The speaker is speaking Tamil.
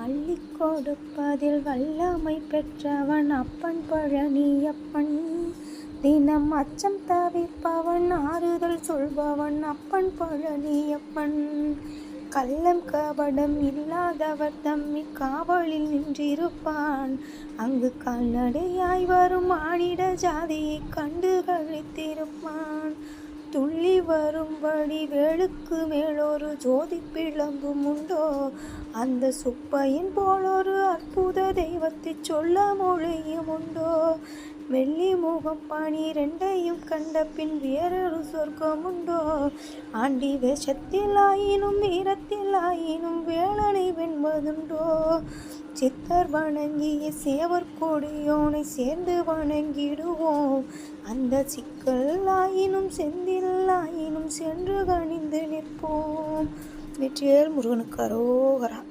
அள்ளி கொடுப்பதில் வல்லமை பெற்றவன் அப்பன் பழனியப்பன். தினம் அச்சம் தவிர்ப்பவன் ஆறுதல் சொல்பவன் அப்பன் பழனியப்பன். கள்ளம் கபடம் இல்லாதவர் தம்மி காவலில் நின்றிருப்பான். அங்கு கால்நடையாய் வரும் மானிட ஜாதியை கண்டு கழித்திருப்பான். துள்ளி வரும்படி வேளுக்கு மேலொரு ஜோதி பிளம்பும் உண்டோ? அந்த சுப்பையின் போலொரு அற்புத தெய்வத்தை சொல்ல மொழியும் உண்டோ? வெள்ளி முகம் 12 கண்ட பின் வேறொரு சொர்க்கம் உண்டோ? ஆண்டி வேஷத்தில் ஆயினும் வீரத்தில் ஆயினும் வேளனை வென்பதுண்டோ? சித்தர் வணங்கிய சேவர் கொடியோனை சேர்ந்து வணங்கிடுவோம். அந்த சிக்கல் ஆயினும் செந்தில் ஆயினும் சென்று கணிந்து நிற்போம். வெற்றிவேல் முருகனுக்கு அரோகரா.